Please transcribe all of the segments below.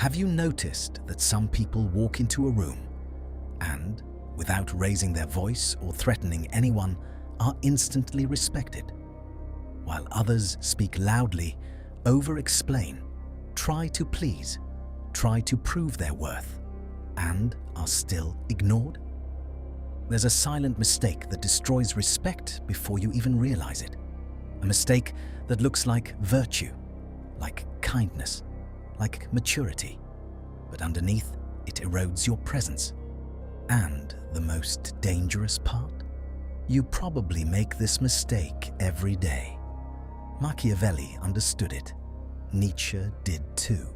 Have you noticed that some people walk into a room and, without raising their voice or threatening anyone, are instantly respected, while others speak loudly, over-explain, try to please, try to prove their worth, and are still ignored? There's a silent mistake that destroys respect before you even realize it. A mistake that looks like virtue, like kindness, like maturity, but underneath it erodes your presence. And the most dangerous part? You probably make this mistake every day. Machiavelli understood it. Nietzsche did too.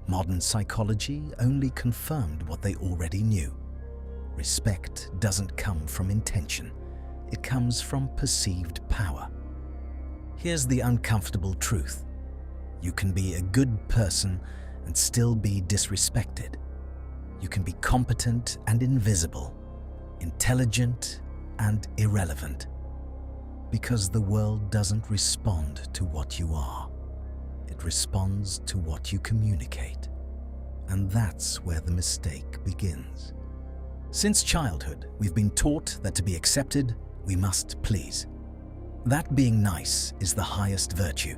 Modern psychology only confirmed what they already knew. Respect doesn't come from intention. It comes from perceived power. Here's the uncomfortable truth. You can be a good person and still be disrespected. You can be competent and invisible, intelligent and irrelevant. Because the world doesn't respond to what you are. It responds to what you communicate. And that's where the mistake begins. Since childhood, we've been taught that to be accepted, we must please. That being nice is the highest virtue.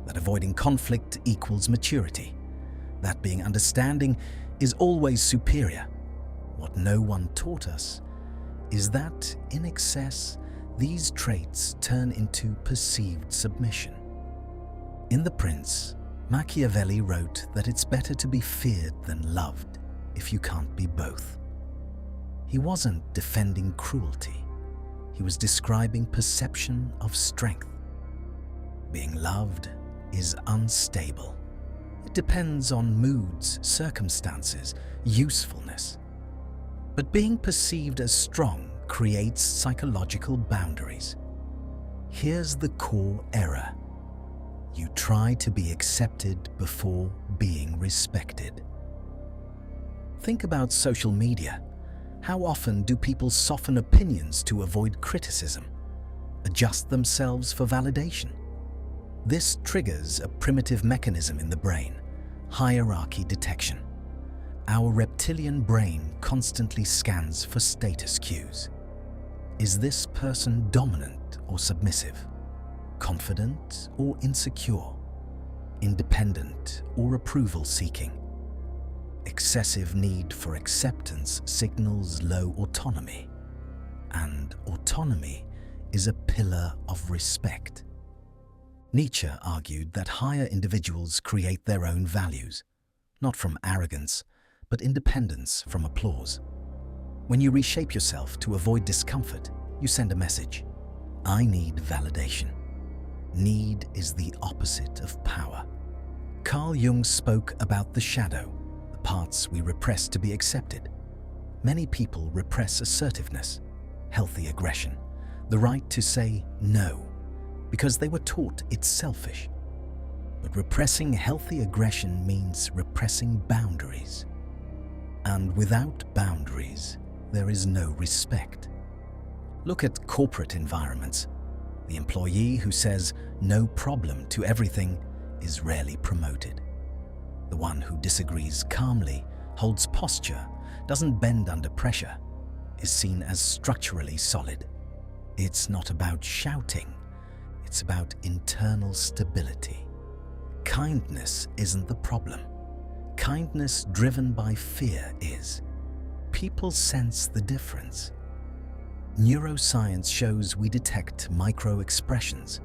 That avoiding conflict equals maturity. That being understanding is always superior. What no one taught us is that, in excess, these traits turn into perceived submission. In The Prince, Machiavelli wrote that it's better to be feared than loved if you can't be both. He wasn't defending cruelty. He was describing perception of strength. Being loved is unstable. It depends on moods, circumstances, usefulness. But being perceived as strong creates psychological boundaries. Here's the core error. You try to be accepted before being respected. Think about social media. How often do people soften opinions to avoid criticism, adjust themselves for validation? This triggers a primitive mechanism in the brain, hierarchy detection. Our reptilian brain constantly scans for status cues. Is this person dominant or submissive? Confident or insecure? Independent or approval-seeking? Excessive need for acceptance signals low autonomy, and autonomy is a pillar of respect. Nietzsche argued that higher individuals create their own values, not from arrogance, but independence from applause. When you reshape yourself to avoid discomfort, you send a message. I need validation. Need is the opposite of power. Carl Jung spoke about the shadow, the parts we repress to be accepted. Many people repress assertiveness, healthy aggression, the right to say no, because they were taught it's selfish. But repressing healthy aggression means repressing boundaries. And without boundaries, there is no respect. Look at corporate environments. The employee who says no problem to everything is rarely promoted. The one who disagrees calmly, holds posture, doesn't bend under pressure, is seen as structurally solid. It's not about shouting, it's about internal stability. Kindness isn't the problem. Kindness driven by fear is. People sense the difference. Neuroscience shows we detect micro-expressions,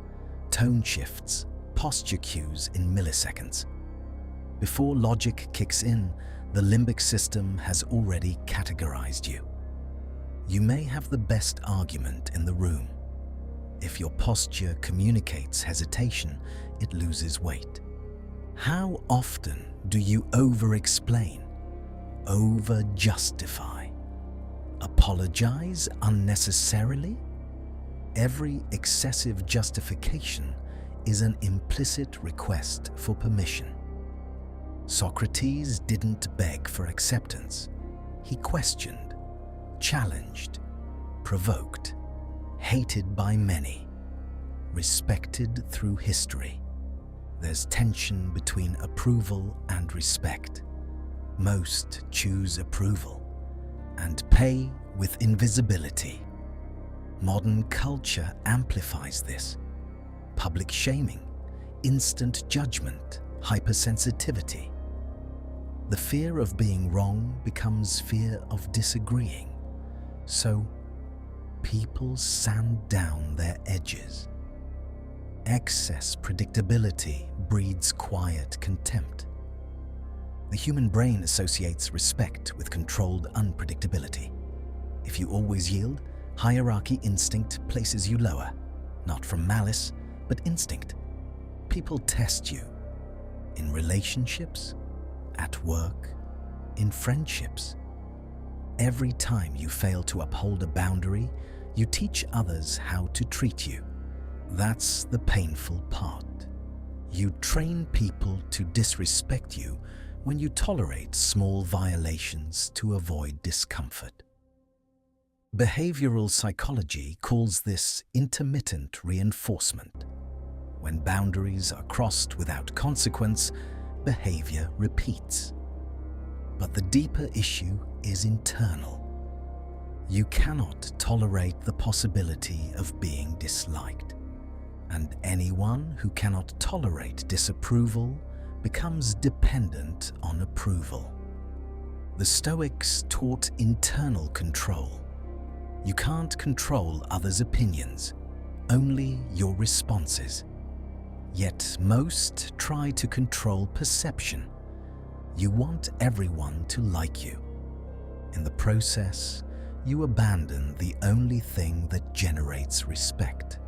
tone shifts, posture cues in milliseconds. Before logic kicks in, the limbic system has already categorized you. You may have the best argument in the room. If your posture communicates hesitation, it loses weight. How often do you over-explain, over-justify, apologize unnecessarily? Every excessive justification is an implicit request for permission. Socrates didn't beg for acceptance. He questioned, challenged, provoked, hated by many, respected through history. There's tension between approval and respect. Most choose approval and pay with invisibility. Modern culture amplifies this. Public shaming, instant judgment, hypersensitivity. The fear of being wrong becomes fear of disagreeing. So, people sand down their edges. Excess predictability breeds quiet contempt. The human brain associates respect with controlled unpredictability. If you always yield, hierarchy instinct places you lower, not from malice, but instinct. People test you in relationships, at work, in friendships. Every time you fail to uphold a boundary, you teach others how to treat you. That's the painful part. You train people to disrespect you when you tolerate small violations to avoid discomfort. Behavioral psychology calls this intermittent reinforcement. When boundaries are crossed without consequence, behavior repeats. But the deeper issue is internal. You cannot tolerate the possibility of being disliked. And anyone who cannot tolerate disapproval becomes dependent on approval. The Stoics taught internal control. You can't control others' opinions, only your responses. Yet most try to control perception. You want everyone to like you. In the process, you abandon the only thing that generates respect: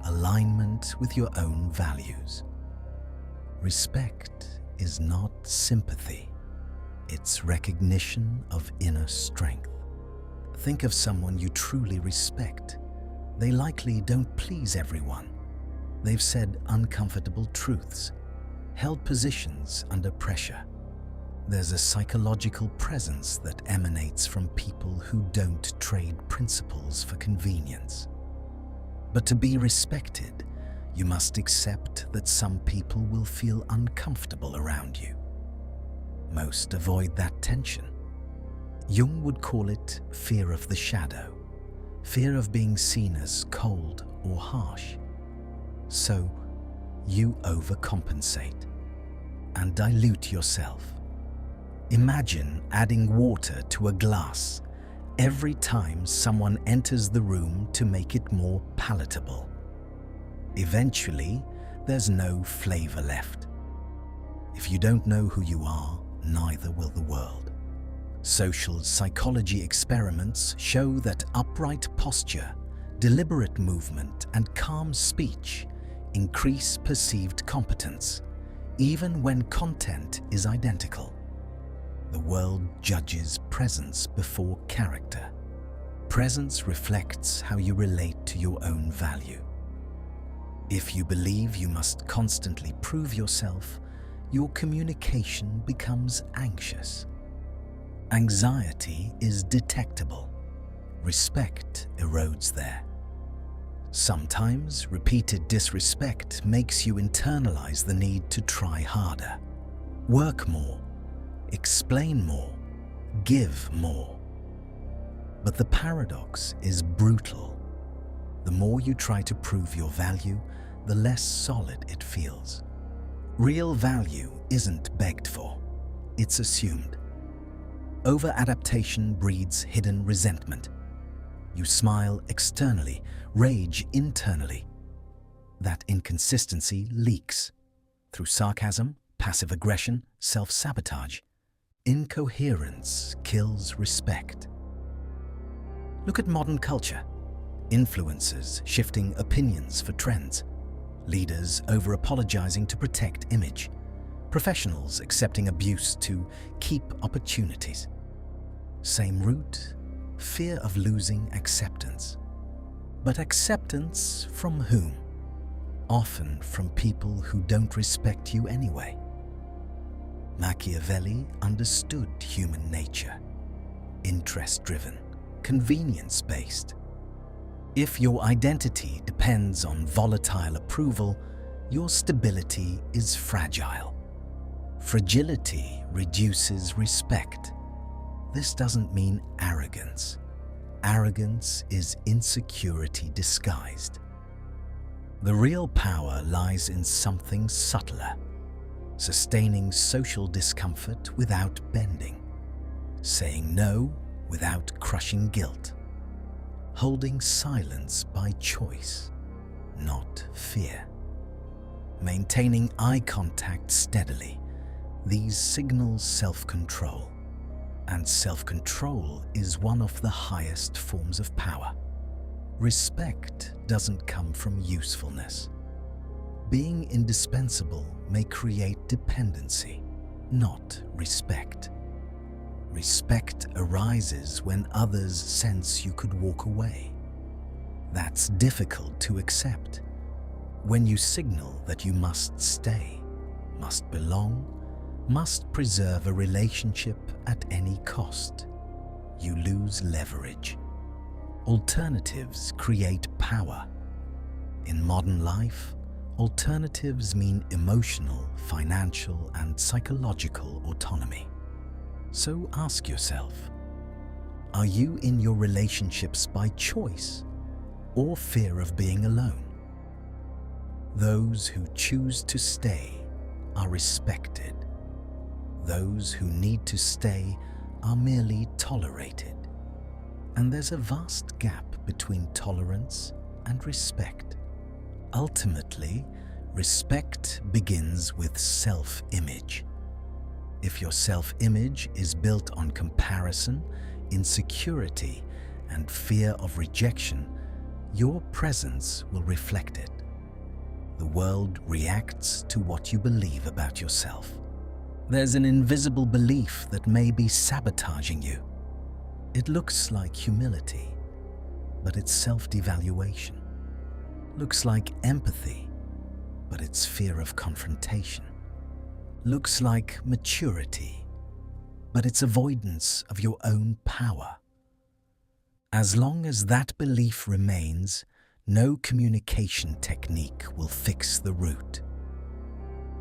alignment with your own values. Respect is not sympathy. It's recognition of inner strength. Think of someone you truly respect. They likely don't please everyone. They've said uncomfortable truths, held positions under pressure. There's a psychological presence that emanates from people who don't trade principles for convenience. But to be respected, you must accept that some people will feel uncomfortable around you. Most avoid that tension. Jung would call it fear of the shadow, fear of being seen as cold or harsh. So, you overcompensate and dilute yourself. Imagine adding water to a glass every time someone enters the room to make it more palatable. Eventually, there's no flavor left. If you don't know who you are, neither will the world. Social psychology experiments show that upright posture, deliberate movement, and calm speech increase perceived competence, even when content is identical. The world judges presence before character. Presence reflects how you relate to your own value. If you believe you must constantly prove yourself, your communication becomes anxious. Anxiety is detectable. Respect erodes there. Sometimes repeated disrespect makes you internalize the need to try harder, work more, explain more, give more. But the paradox is brutal. The more you try to prove your value, the less solid it feels. Real value isn't begged for, it's assumed. Over-adaptation breeds hidden resentment. You smile externally, rage internally. That inconsistency leaks through sarcasm, passive aggression, self-sabotage. Incoherence kills respect. Look at modern culture. Influencers shifting opinions for trends. Leaders over-apologizing to protect image. Professionals accepting abuse to keep opportunities. Same root, fear of losing acceptance. But acceptance from whom? Often from people who don't respect you anyway. Machiavelli understood human nature. Interest-driven, convenience-based. If your identity depends on volatile approval, Your stability is fragile. Fragility reduces respect. This doesn't mean arrogance. Arrogance is insecurity disguised. The real power lies in something subtler, sustaining social discomfort without bending, saying no without crushing guilt, holding silence by choice, not fear, maintaining eye contact steadily. These signal self-control, and self-control is one of the highest forms of power. Respect doesn't come from usefulness. Being indispensable may create dependency, not respect. Respect arises when others sense you could walk away. That's difficult to accept. When you signal that you must stay, must belong, must preserve a relationship at any cost, you lose leverage. Alternatives create power. In modern life, alternatives mean emotional, financial, and psychological autonomy. So ask yourself, are you in your relationships by choice or fear of being alone? Those who choose to stay are respected. Those who need to stay are merely tolerated. And there's a vast gap between tolerance and respect. Ultimately, respect begins with self-image. If your self-image is built on comparison, insecurity, and fear of rejection, your presence will reflect it. The world reacts to what you believe about yourself. There's an invisible belief that may be sabotaging you. It looks like humility, but it's self-devaluation. Looks like empathy, but it's fear of confrontation. Looks like maturity, but it's avoidance of your own power. As long as that belief remains, no communication technique will fix the root.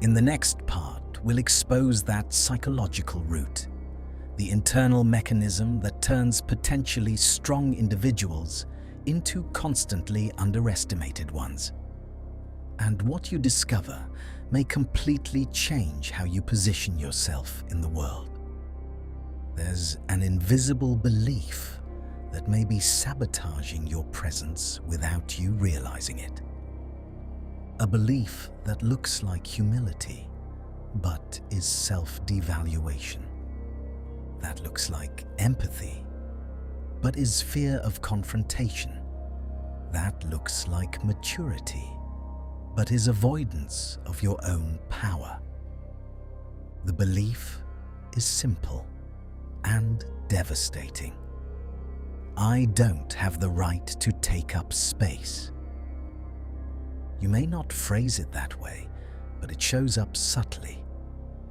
In the next part, we'll expose that psychological root, the internal mechanism that turns potentially strong individuals into constantly underestimated ones. And what you discover may completely change how you position yourself in the world. There's an invisible belief that may be sabotaging your presence without you realizing it. A belief that looks like humility, but is self-devaluation. That looks like empathy, but is fear of confrontation. That looks like maturity, but is avoidance of your own power. The belief is simple and devastating. I don't have the right to take up space. You may not phrase it that way, but it shows up subtly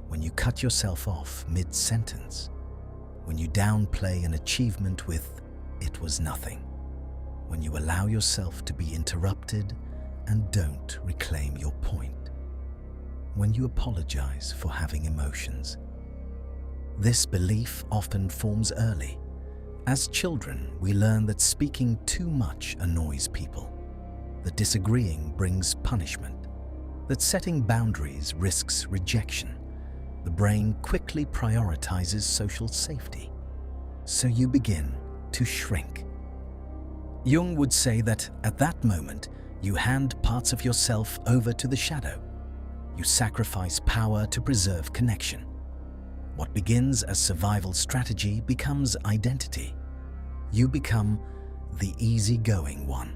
when you cut yourself off mid-sentence, when you downplay an achievement with "it was nothing," when you allow yourself to be interrupted and don't reclaim your point, when you apologize for having emotions. This belief often forms early. As children, we learn that speaking too much annoys people, that disagreeing brings punishment, that setting boundaries risks rejection. The brain quickly prioritizes social safety, so you begin to shrink. Jung would say that at that moment, you hand parts of yourself over to the shadow. You sacrifice power to preserve connection. What begins as survival strategy becomes identity. You become the easygoing one,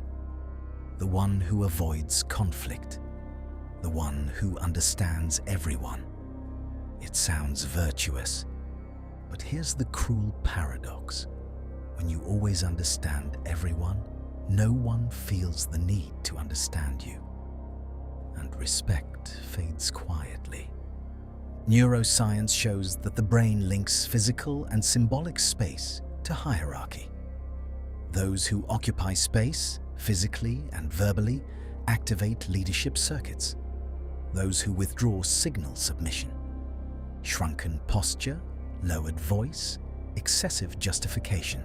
the one who avoids conflict, the one who understands everyone. It sounds virtuous, but here's the cruel paradox. When you always understand everyone, no one feels the need to understand you, and respect fades quietly. Neuroscience shows that the brain links physical and symbolic space to hierarchy. Those who occupy space, physically and verbally, activate leadership circuits. Those who withdraw signal submission. Shrunken posture, lowered voice, excessive justification.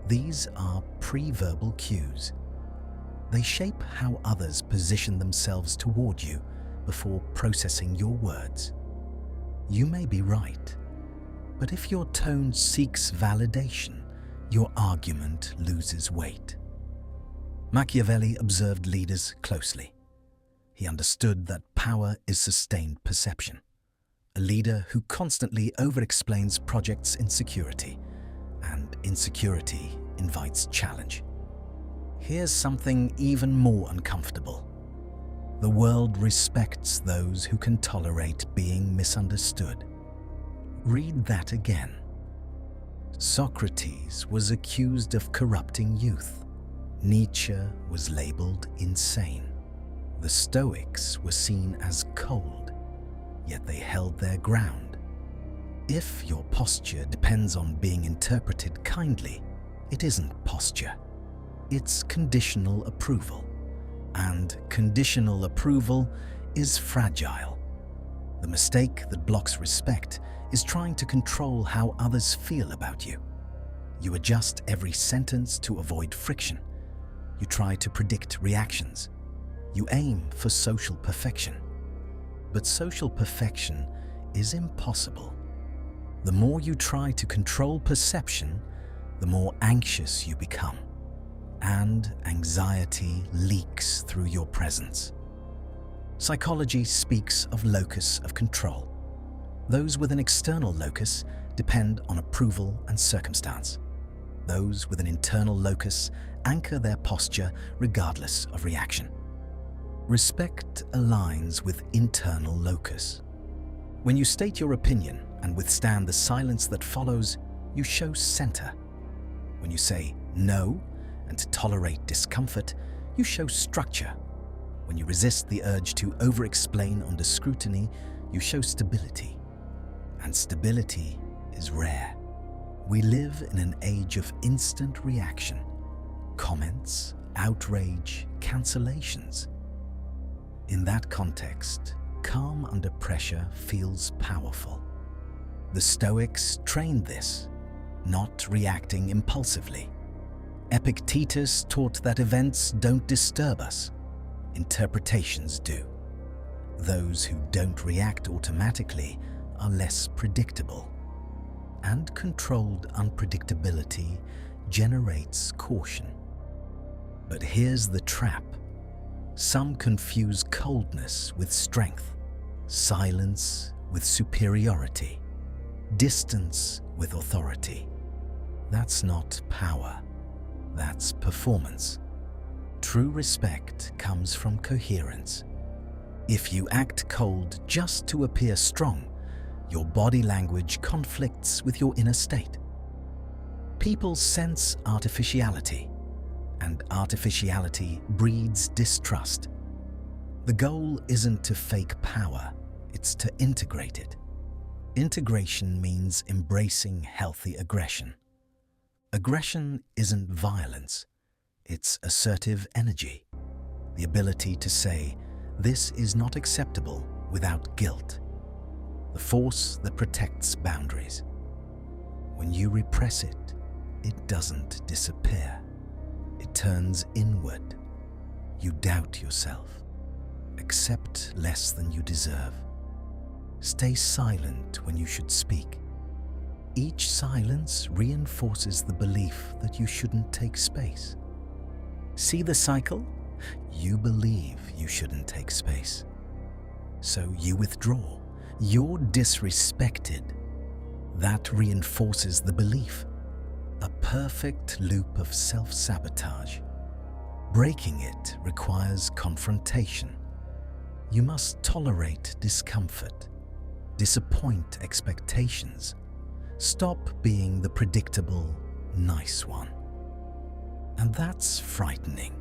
These are pre-verbal cues. They shape how others position themselves toward you before processing your words. You may be right, but if your tone seeks validation, your argument loses weight. Machiavelli observed leaders closely. He understood that power is sustained perception. A leader who constantly over-explains projects insecurity, and insecurity invites challenge. Here's something even more uncomfortable. The world respects those who can tolerate being misunderstood. Read that again. Socrates was accused of corrupting youth. Nietzsche was labeled insane. The Stoics were seen as cold, yet they held their ground. If your posture depends on being interpreted kindly, it isn't posture. It's conditional approval. And conditional approval is fragile. The mistake that blocks respect is trying to control how others feel about you. You adjust every sentence to avoid friction. You try to predict reactions. You aim for social perfection. But social perfection is impossible. The more you try to control perception, the more anxious you become. And anxiety leaks through your presence. Psychology speaks of locus of control. Those with an external locus depend on approval and circumstance. Those with an internal locus anchor their posture regardless of reaction. Respect aligns with internal locus. When you state your opinion and withstand the silence that follows, you show center. When you say no and to tolerate discomfort, you show structure. When you resist the urge to over-explain under scrutiny, you show stability. And stability is rare. We live in an age of instant reaction. Comments, outrage, cancellations. In that context, calm under pressure feels powerful. The Stoics trained this, not reacting impulsively. Epictetus taught that events don't disturb us, interpretations do. Those who don't react automatically are less predictable. And controlled unpredictability generates caution. But here's the trap. Some confuse coldness with strength, silence with superiority, distance with authority. That's not power. That's performance. True respect comes from coherence. If you act cold just to appear strong, your body language conflicts with your inner state. People sense artificiality, and artificiality breeds distrust. The goal isn't to fake power, it's to integrate it. Integration means embracing healthy aggression. Aggression isn't violence, it's assertive energy. The ability to say, "This is not acceptable," without guilt. The force that protects boundaries. When you repress it, it doesn't disappear. It turns inward. You doubt yourself. Accept less than you deserve. Stay silent when you should speak. Each silence reinforces the belief that you shouldn't take space. See the cycle? You believe you shouldn't take space. So you withdraw. You're disrespected. That reinforces the belief. A perfect loop of self-sabotage. Breaking it requires confrontation. You must tolerate discomfort, disappoint expectations, stop being the predictable, nice one. And that's frightening.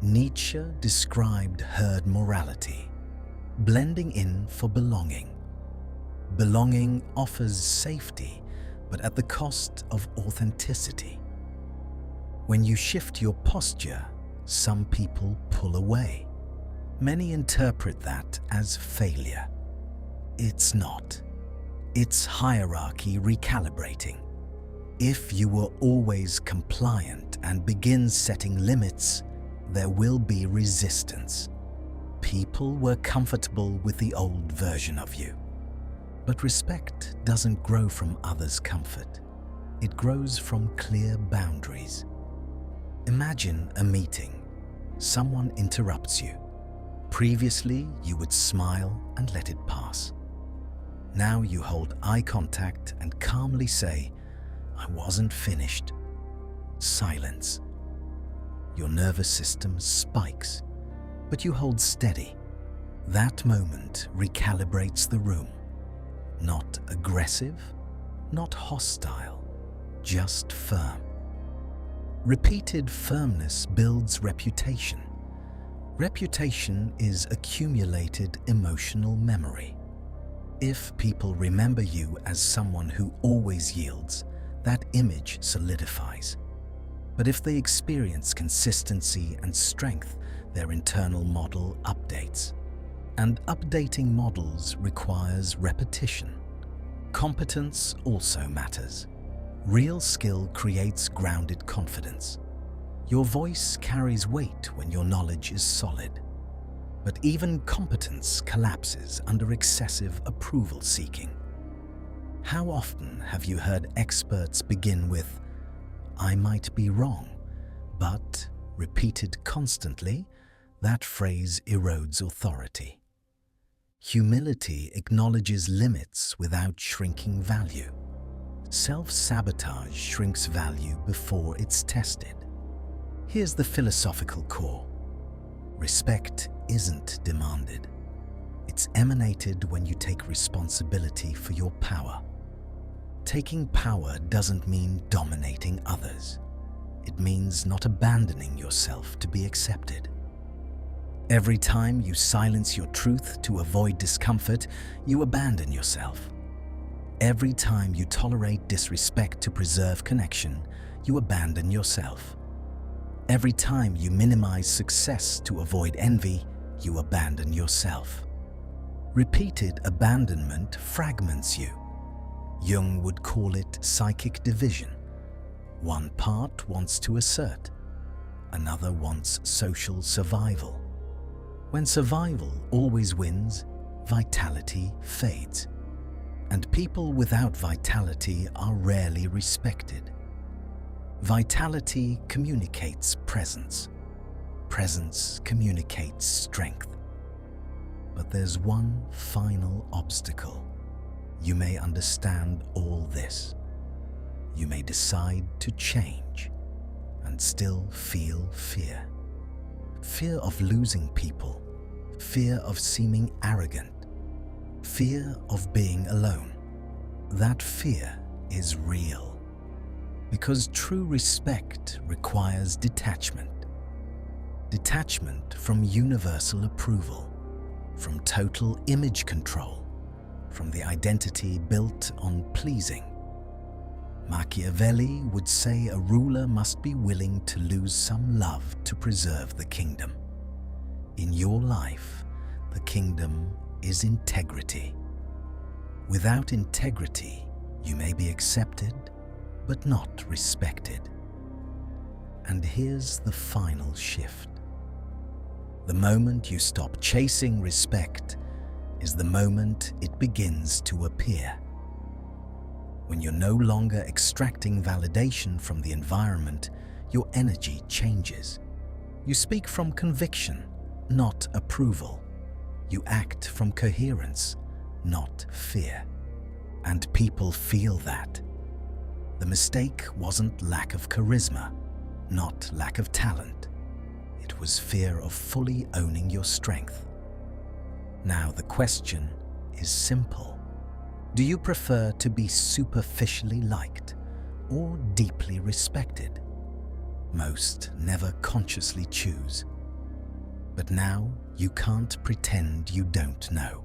Nietzsche described herd morality, blending in for belonging. Belonging offers safety, but at the cost of authenticity. When you shift your posture, some people pull away. Many interpret that as failure. It's not. It's hierarchy recalibrating. If you were always compliant and begin setting limits, there will be resistance. People were comfortable with the old version of you. But respect doesn't grow from others' comfort. It grows from clear boundaries. Imagine a meeting. Someone interrupts you. Previously, you would smile and let it pass. Now you hold eye contact and calmly say, "I wasn't finished." Silence. Your nervous system spikes, but you hold steady. That moment recalibrates the room. Not aggressive, not hostile, just firm. Repeated firmness builds reputation. Reputation is accumulated emotional memory. If people remember you as someone who always yields, that image solidifies. But if they experience consistency and strength, their internal model updates. And updating models requires repetition. Competence also matters. Real skill creates grounded confidence. Your voice carries weight when your knowledge is solid. But even competence collapses under excessive approval seeking. How often have you heard experts begin with, "I might be wrong," but, repeated constantly, that phrase erodes authority. Humility acknowledges limits without shrinking value. Self-sabotage shrinks value before it's tested. Here's the philosophical core. Respect isn't demanded. It's emanated when you take responsibility for your power. Taking power doesn't mean dominating others. It means not abandoning yourself to be accepted. Every time you silence your truth to avoid discomfort, you abandon yourself. Every time you tolerate disrespect to preserve connection, you abandon yourself. Every time you minimize success to avoid envy, you abandon yourself. Repeated abandonment fragments you. Jung would call it psychic division. One part wants to assert, another wants social survival. When survival always wins, vitality fades. And people without vitality are rarely respected. Vitality communicates presence. Presence communicates strength. But there's one final obstacle. You may understand all this. You may decide to change and still feel fear. Fear of losing people, fear of seeming arrogant, fear of being alone. That fear is real, because true respect requires detachment. Detachment from universal approval, from total image control, from the identity built on pleasing. Machiavelli would say a ruler must be willing to lose some love to preserve the kingdom. In your life, the kingdom is integrity. Without integrity, you may be accepted, but not respected. And here's the final shift. The moment you stop chasing respect is the moment it begins to appear. When you're no longer extracting validation from the environment, your energy changes. You speak from conviction, not approval. You act from coherence, not fear. And people feel that. The mistake wasn't lack of charisma, not lack of talent. It was fear of fully owning your strength. Now the question is simple. Do you prefer to be superficially liked or deeply respected? Most never consciously choose. But now you can't pretend you don't know.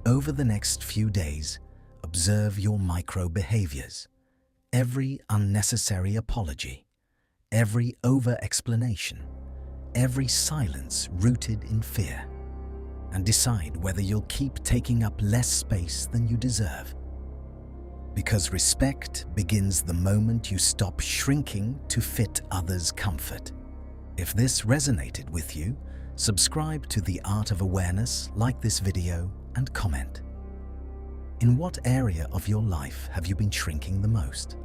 Over the next few days, observe your micro-behaviors. Every unnecessary apology, every over-explanation, every silence rooted in fear, and decide whether you'll keep taking up less space than you deserve. Because respect begins the moment you stop shrinking to fit others' comfort. If this resonated with you, subscribe to The Art of Awareness, like this video, and comment. In what area of your life have you been shrinking the most?